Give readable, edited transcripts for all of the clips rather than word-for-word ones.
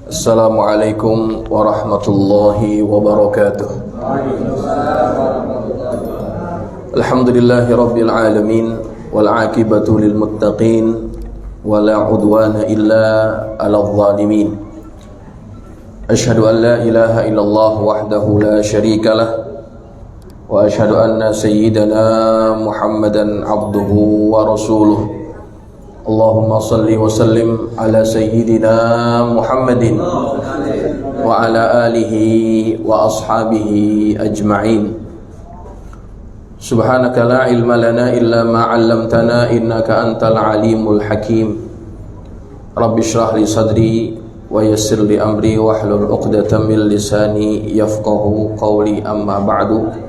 Assalamualaikum warahmatullahi wabarakatuh. Alhamdulillahi rabbil alamin wal aqibatu lil muttaqin wa la udwana illa 'alal zalimin. Asyhadu an la ilaha illallah wahdahu la syarika lah wa asyhadu anna sayyidana Muhammadan abduhu wa rasuluh. Allahumma salli wa sallim ala sayyidina Muhammadin wa ala alihi wa ashabihi ajma'in. Subhanaka la ilma lana illa ma 'allamtana innaka antal alimul hakim. Rabbi shrah li sadri wa yassir li amri wahlul 'uqdatam min lisani yafqahu qawli, amma ba'du.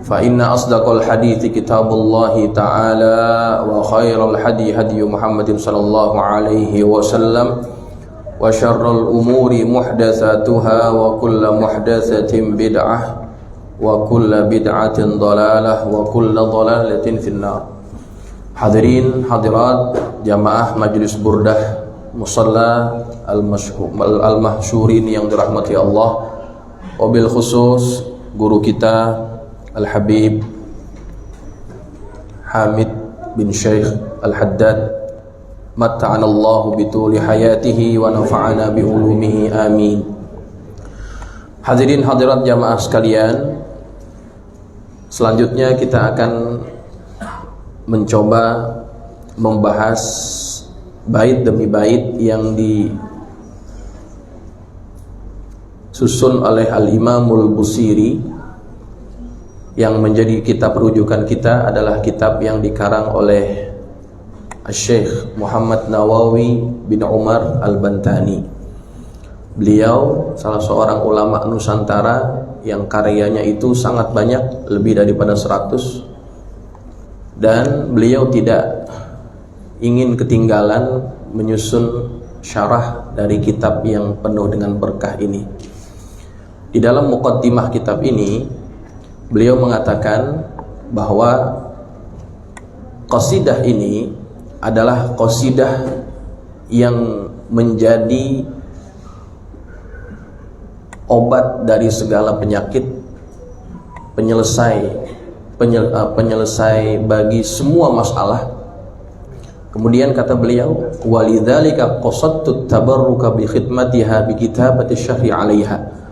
Fa inna asdaqal hadithi kitabullahi ta'ala wa khairal hadi hadi Muhammadin sallallahu alaihi wasallam wa syarrul umuri muhdatsatuha wa kullu muhdatsatin bid'ah wa kullu bid'atin dhalalah wa kullu dhalalatin finnar. Hadirin hadirat jamaah Majlis Burdah Musalla al-Mahsyurin yang dirahmati Allah, wabil khusus guru kita Al-Habib Hamid bin Syekh Al-Haddad, matta'anallahu bituli hayatihi wa nafa'ana bi ulumihi, amin. Hadirin hadirat jamaah sekalian, selanjutnya kita akan mencoba membahas bait demi bait yang disusun oleh Al-Imamul Busiri. Yang menjadi kitab rujukan kita adalah kitab yang dikarang oleh Syekh Muhammad Nawawi bin Umar Al-Bantani. Beliau salah seorang ulama Nusantara yang karyanya itu sangat banyak, lebih daripada 100. Dan beliau tidak ingin ketinggalan menyusun syarah dari kitab yang penuh dengan berkah ini. Di dalam muqaddimah kitab ini beliau mengatakan bahwa qasidah ini adalah qasidah yang menjadi obat dari segala penyakit, penyelesai bagi semua masalah. Kemudian kata beliau, walidzalika qasadtu tabarruka bi khidmatiha bi kitabati syahri 'alaiha.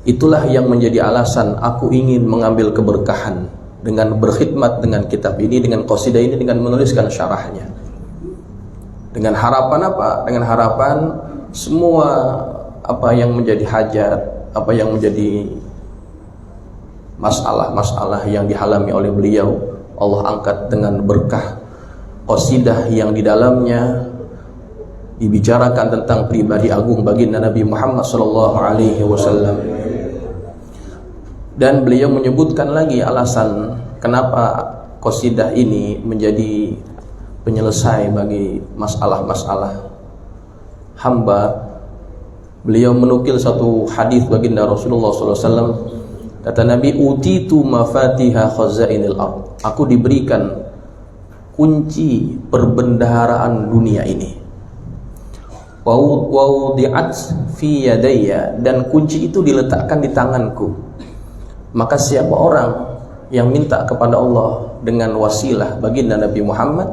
Itulah yang menjadi alasan aku ingin mengambil keberkahan dengan berkhidmat dengan kitab ini, dengan qasidah ini, dengan menuliskan syarahnya. Dengan harapan apa? Dengan harapan semua apa yang menjadi hajat, apa yang menjadi masalah-masalah yang dialami oleh beliau, Allah angkat dengan berkah qasidah yang di dalamnya dibicarakan tentang pribadi agung baginda Nabi Muhammad sallallahu alaihi wasallam. Dan beliau menyebutkan lagi alasan kenapa qasidah ini menjadi penyelesai bagi masalah-masalah hamba. Beliau menukil satu hadis baginda Rasulullah SAW. Kata Nabi, utitu mafatiha khazainil ard. Aku diberikan kunci perbendaharaan dunia ini. Wa wudi'at fi yadayya, dan kunci itu diletakkan di tanganku. Maka siapa orang yang minta kepada Allah dengan wasilah baginda Nabi Muhammad,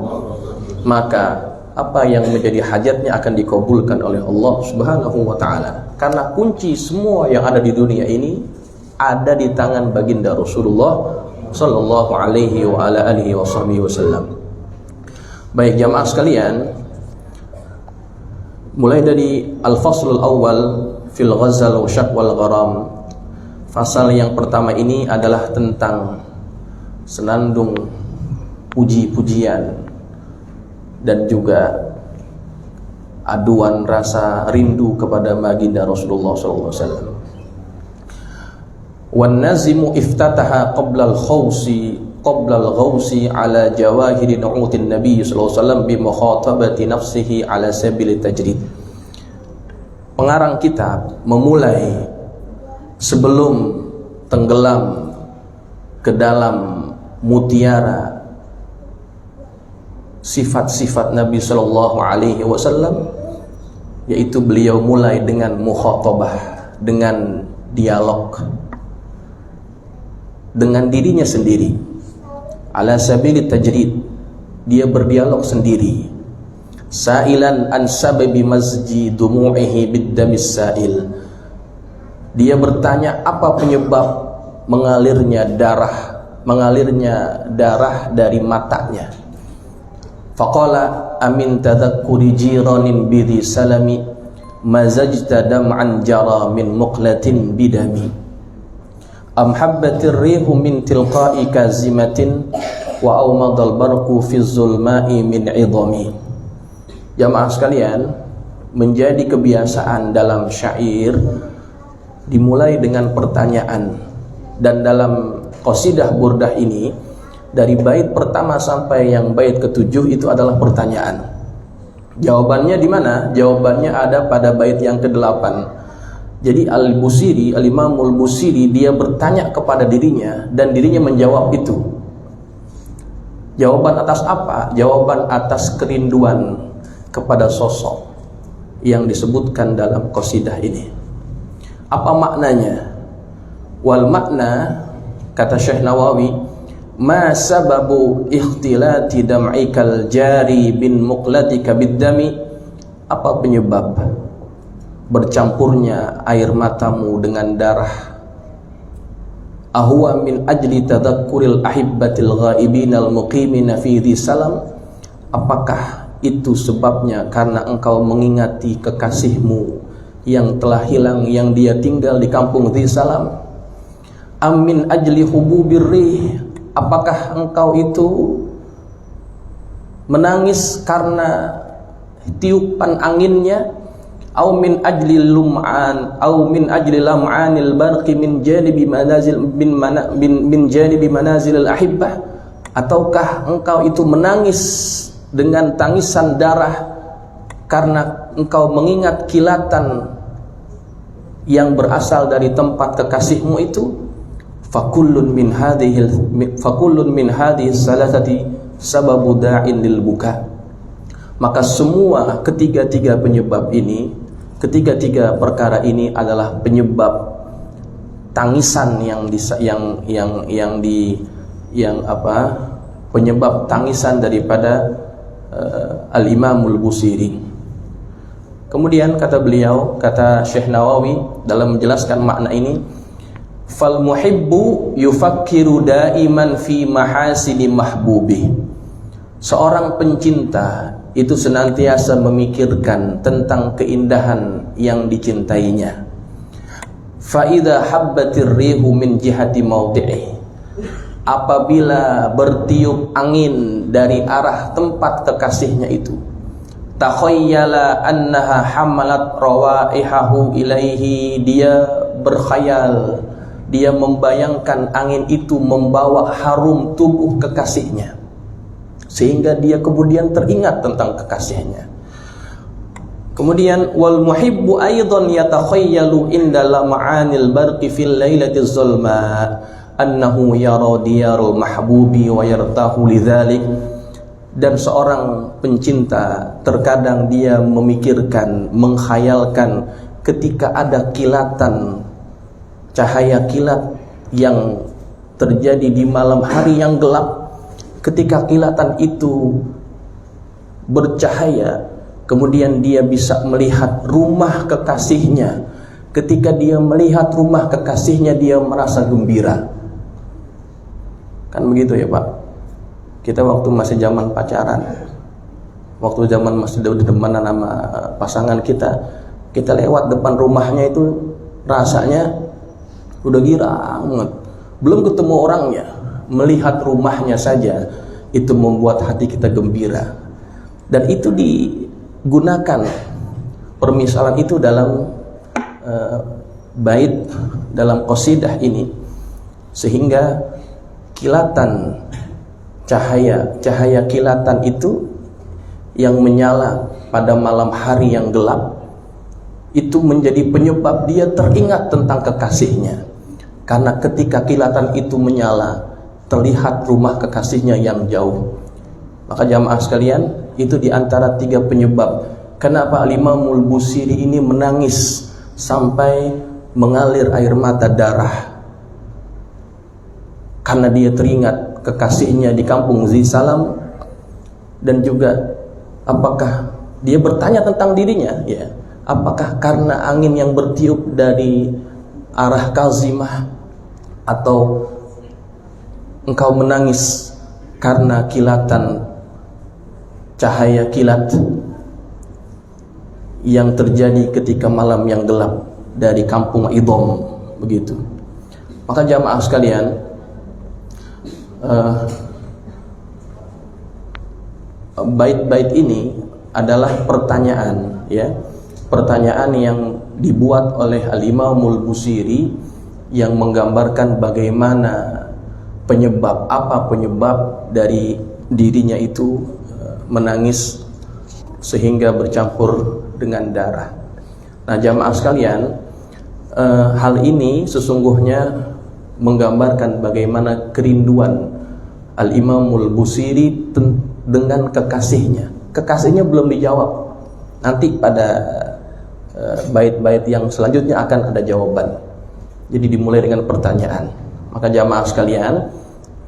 maka apa yang menjadi hajatnya akan dikabulkan oleh Allah Subhanahu wa ta'ala. Karena kunci semua yang ada di dunia ini ada di tangan baginda Rasulullah sallallahu alaihi wa ala alihi wasallam. Baik jamaah sekalian, mulai dari al-faslul awal fil ghazal wa syaq wal gharam. Fasal yang pertama ini adalah tentang senandung puji-pujian dan juga aduan rasa rindu kepada baginda Rasulullah SAW. Wan nazimu iftataha qabla al-ghawsi ala jawahiri nu'utin Nabi SAW bi mukhatabati nafsihi ala sabili tajrid. Pengarang kitab memulai sebelum tenggelam ke dalam mutiara sifat-sifat Nabi Sallallahu Alaihi Wasallam, yaitu beliau mulai dengan mukhatabah, dengan dialog dengan dirinya sendiri, ala sabili tajrid, dia berdialog sendiri, sa'ilan an sababi mazji dumu'ihi biddamis sa'il, dia bertanya apa penyebab mengalirnya darah dari matanya. Faqala amin tadhakkuri jiranin bidhi salami mazajta dam'an jara min muqlatin bidami am habbatir rihu min tilqa'i kazimatin wa awmadal barqu fi zulma'i min idhami. Jamaah sekalian, menjadi kebiasaan dalam syair dimulai dengan pertanyaan, dan dalam qasidah burdah ini dari bait pertama sampai yang bait ketujuh itu adalah pertanyaan. Jawabannya di mana? Jawabannya ada pada bait yang ke-8. Jadi Al-Busiri, Al-Imamul Busiri, dia bertanya kepada dirinya dan dirinya menjawab itu. Jawaban atas apa? Jawaban atas kerinduan kepada sosok yang disebutkan dalam qasidah ini. Apa maknanya? Wal makna, kata Syekh Nawawi, ma sababu ikhtilati dam'ikal jari bin muqlatika biddami, apa penyebab bercampurnya air matamu dengan darah? Ahwa min ajli tadhakkuril ahibbatil ghaibinal muqimina fi dhi salam, apakah itu sebabnya karena engkau mengingati kekasihmu yang telah hilang, yang dia tinggal di kampung dhi salam? Amin ajli hububir rih, apakah engkau itu menangis karena tiupan anginnya? Au min ajli lum'an, au min ajli lam'anil barqi min janibi manazil min janibi manazilil ahibbah, ataukah engkau itu menangis dengan tangisan darah karena engkau mengingat kilatan yang berasal dari tempat kekasihmu itu? Fakullun min hadhihi salasati sababu da'in lil buka, maka semua ketiga-tiga penyebab ini, ketiga-tiga perkara ini adalah penyebab tangisan penyebab tangisan daripada Al-Imamul Busiri. Kemudian kata beliau, kata Syekh Nawawi dalam menjelaskan makna ini, fal muhibbu yufakkiru daiman fi mahasini mahbubi, seorang pencinta itu senantiasa memikirkan tentang keindahan yang dicintainya. Fa idza habbatir rihu min jihati mawdi'i, apabila bertiup angin dari arah tempat kekasihnya itu, takhayyala annaha hamalat rawaihahu ilaihi, dia berkhayal, dia membayangkan angin itu membawa harum tubuh kekasihnya, sehingga dia kemudian teringat tentang kekasihnya. Kemudian wal muhibbu aidan yatakhayyalu inda lam'anil barqi fil lailatiz zulma annahu yara diyarul mahbubi wa yartahu lidzalik, dan seorang pencinta terkadang dia memikirkan, menghayalkan ketika ada kilatan cahaya kilat yang terjadi di malam hari yang gelap. Ketika kilatan itu bercahaya, kemudian dia bisa melihat rumah kekasihnya. Ketika dia melihat rumah kekasihnya, dia merasa gembira. Kan begitu ya Pak? Kita waktu masih zaman pacaran, waktu zaman masih demenan sama pasangan kita lewat depan rumahnya itu rasanya udah girang banget. Belum ketemu orangnya, melihat rumahnya saja itu membuat hati kita gembira. Dan itu digunakan permisalan itu dalam bait, dalam qasidah ini, sehingga kilatan cahaya kilatan itu yang menyala pada malam hari yang gelap itu menjadi penyebab dia teringat tentang kekasihnya. Karena ketika kilatan itu menyala, terlihat rumah kekasihnya yang jauh. Maka jamaah sekalian, itu diantara tiga penyebab kenapa Al-Imamul Busiri ini menangis sampai mengalir air mata darah, karena dia teringat kekasihnya di kampung Zisalam. Dan juga apakah dia bertanya tentang dirinya, ya, apakah karena angin yang bertiup dari arah Kazimah, atau engkau menangis karena kilatan cahaya kilat yang terjadi ketika malam yang gelap dari kampung Idom, begitu. Maka jamaah sekalian, bait-bait ini adalah pertanyaan, ya, pertanyaan yang dibuat oleh Al-Imamul Busiri yang menggambarkan bagaimana apa penyebab dari dirinya itu menangis sehingga bercampur dengan darah. Nah, jamaah sekalian, hal ini sesungguhnya menggambarkan bagaimana kerinduan Al-Imamul Busiri dengan kekasihnya. Kekasihnya belum dijawab. Nanti pada bait-bait yang selanjutnya akan ada jawaban. Jadi dimulai dengan pertanyaan. Maka jamaah sekalian,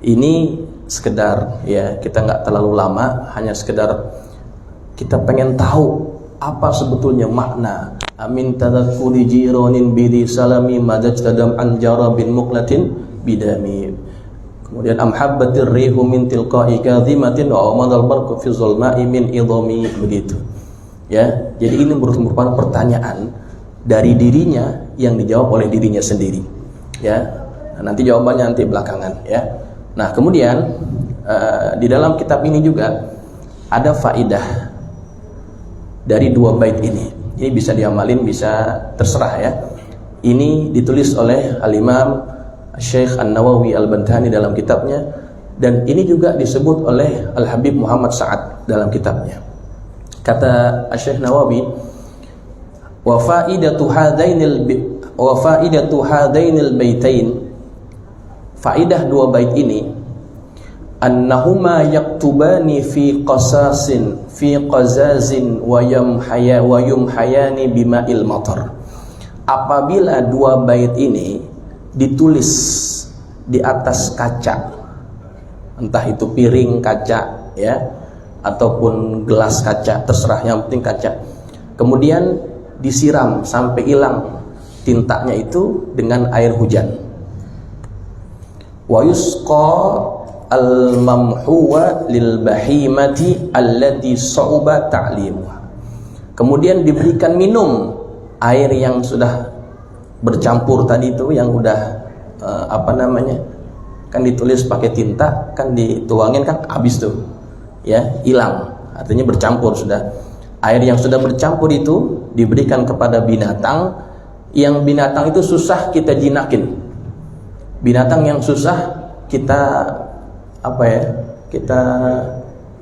ini sekedar, ya, kita nggak terlalu lama, hanya sekedar kita pengen tahu apa sebetulnya makna amin tadakuri jironin bidi salami madajtadam anjara bin muklatin bidami. Kemudian amhabbatir rihu min tilqa'i kadhimatin wa amadal barqu fi zulma'i min idhami, begitu. Ya, jadi ini merupakan pertanyaan dari dirinya yang dijawab oleh dirinya sendiri. Ya, nanti jawabannya nanti belakangan, ya. Nah, kemudian di dalam kitab ini juga ada faidah dari dua bait ini. Ini bisa diamalin, bisa terserah, ya. Ini ditulis oleh Al-Imam Syekh An-Nawawi Al-Bantani dalam kitabnya, dan ini juga disebut oleh Al-Habib Muhammad Sa'ad dalam kitabnya. Kata Syekh Nawawi, wa faidatu hadainil baitain, faidah dua bait ini, annahuma yaktubani fi qazazin wa yumhayani bima'il matar. Apabila dua bait ini ditulis di atas kaca, entah itu piring kaca, ya, ataupun gelas kaca, terserah, yang penting kaca, kemudian disiram sampai hilang tintanya itu dengan air hujan. Wa yusqa al-mamhuwa lil bahimati allati sa'uba ta'limuha. Kemudian diberikan minum air yang sudah bercampur tadi itu, yang udah kan ditulis pakai tinta, kan dituangin, kan habis tuh, ya, hilang, artinya bercampur sudah. Air yang sudah bercampur itu diberikan kepada binatang, yang binatang itu susah kita jinakin, binatang yang susah kita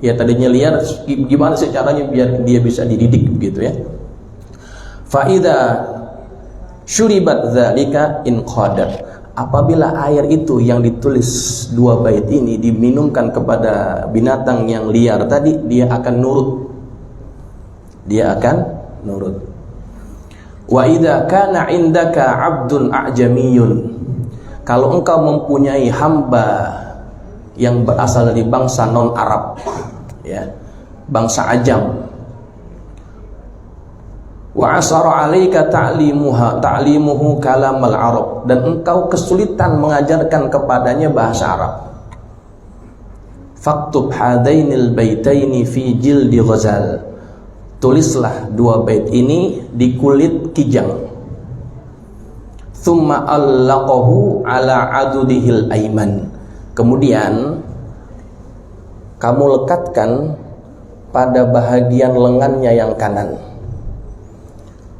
tadinya liar, gimana sih caranya biar dia bisa dididik, begitu, ya. Faida syuribat dzalika in qadar. Apabila air itu yang ditulis dua bait ini diminumkan kepada binatang yang liar tadi, dia akan nurut. Wa idza kana indaka 'abdun a'jamiyun. Kalau engkau mempunyai hamba yang berasal dari bangsa non Arab, ya, bangsa Ajam, wa asara 'alaika ta'limuhu kalamal Arab, dan engkau kesulitan mengajarkan kepadanya bahasa Arab, faktub hadainil baitaini fi jildi ghazal. Tulislah dua bait ini di kulit kijang. Thumma allaqahu ala adudihil aiman. Kemudian kamu lekatkan pada bahagian lengannya yang kanan.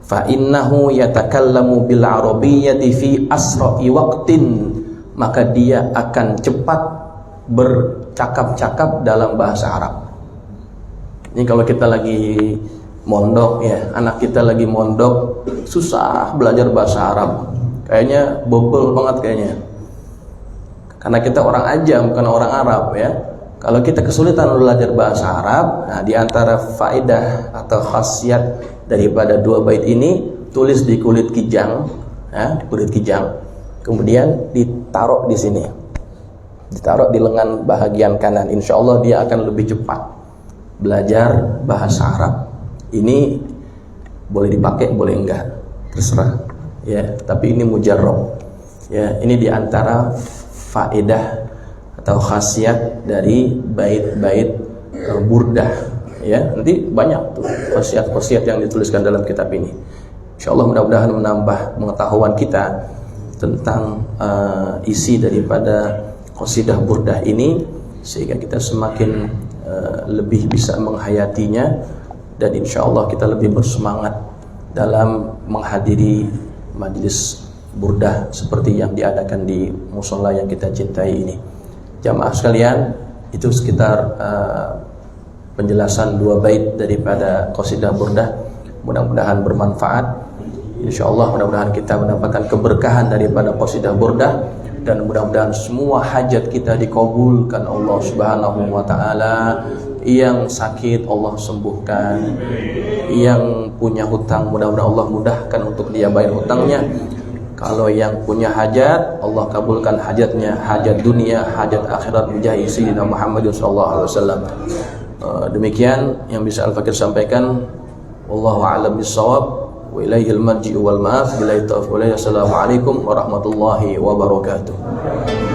Fa innahu yatakallamu bil arabiyyati fi asra'i waqtin. Maka dia akan cepat bercakap-cakap dalam bahasa Arab. Ini kalau kita lagi mondok, ya, anak kita lagi mondok susah belajar bahasa Arab, kayaknya bobol banget kayaknya, karena kita orang Ajam bukan orang Arab, ya. Kalau kita kesulitan belajar bahasa Arab, nah di antara faedah atau khasiat daripada 2 bait ini, tulis di kulit kijang, ya, kulit kijang. Kemudian ditaruh di sini. Ditaruh di lengan bahagian kanan. Insya Allah dia akan lebih cepat belajar bahasa Arab. Ini boleh dipakai, boleh enggak, terserah. Ya, tapi ini mujarrab. Ya, ini di antara faedah atau khasiat dari bait-bait burdah, ya. Nanti banyak tuh khasiat-khasiat yang dituliskan dalam kitab ini. Insyaallah mudah-mudahan menambah pengetahuan kita tentang isi daripada qasidah burdah ini, sehingga kita semakin lebih bisa menghayatinya, dan insyaallah kita lebih bersemangat dalam menghadiri majelis burdah seperti yang diadakan di musola yang kita cintai ini. Jamaah sekalian, itu sekitar penjelasan 2 bait daripada qasidah burdah. Mudah-mudahan bermanfaat. Insyaallah mudah-mudahan kita mendapatkan keberkahan daripada qasidah burdah, dan mudah-mudahan semua hajat kita dikabulkan Allah Subhanahu wa taala. Yang sakit Allah sembuhkan, yang punya hutang mudah-mudahan Allah mudahkan untuk dia bayar hutangnya. Kalau yang punya hajat, Allah kabulkan hajatnya, hajat dunia, hajat akhirat, bijahi sayyidina Muhammad sallallahu alaihi wasallam. Demikian yang bisa Al-Fakir sampaikan. Wallahu a'lam bissawab, wa ilaihil marji'u wal ma'af. Billahi taufiq. Assalamualaikum warahmatullahi wabarakatuh.